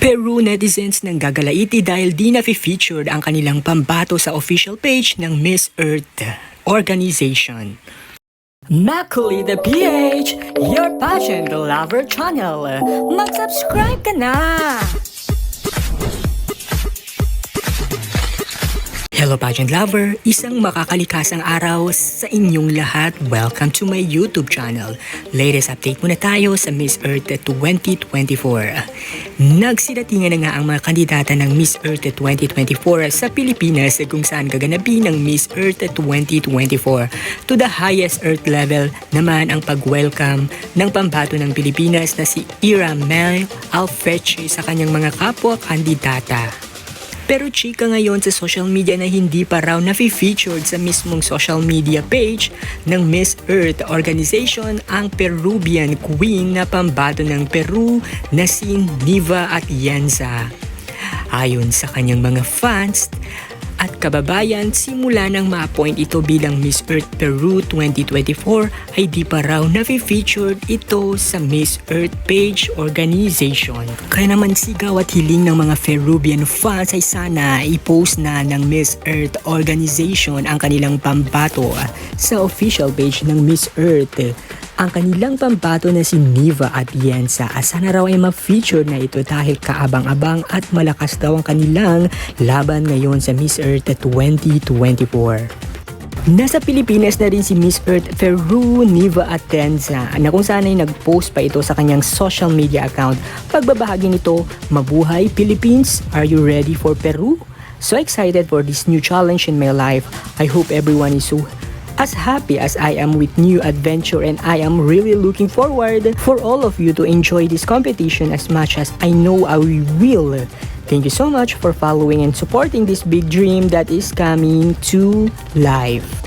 Peru netizens nang gagalaiti dahil di na-featured ang kanilang pambato sa official page ng Miss Earth organization. Macaulay the PH, your pageant lover channel. Mag-subscribe ka na! Hello pageant lover, isang makakalikasang araw sa inyong lahat. Welcome to my YouTube channel. Latest update muna tayo sa Miss Earth 2024. Nagsidatingan na nga ang mga kandidata ng Miss Earth 2024 sa Pilipinas kung saan gaganapin ng Miss Earth 2024. To the highest Earth level naman ang pag-welcome ng pambato ng Pilipinas na si Ira Mel Alfeche sa kanyang mga kapwa kandidata. Pero chika ngayon sa social media na hindi pa raw na-featured sa mismong social media page ng Miss Earth organization ang Peruvian queen na pambato ng Peru na si Niva Atienza. Ayon sa kanyang mga fans at kababayan, simula nang ma-appoint ito bilang Miss Earth Peru 2024 ay di pa raw na-featured ito sa Miss Earth page organization. Kaya naman sigaw at hiling ng mga Peruvian fans ay sana i-post na ng Miss Earth organization ang kanilang pambato sa official page ng Miss Earth. Ang kanilang pambato na si Niva Atienza, sana raw ay ma-feature na ito dahil kaabang-abang at malakas daw ang kanilang laban ngayon sa Miss Earth 2024. Nasa Pilipinas na rin si Miss Earth Peru Niva Atienza na kung saan ay nag-post pa ito sa kanyang social media account. Pagbabahagi nito, "Mabuhay Philippines, are you ready for Peru? So excited for this new challenge in my life. I hope everyone is so as happy as I am with new adventure, and I am really looking forward for all of you to enjoy this competition as much as I know I will. Thank you so much for following and supporting this big dream that is coming to life."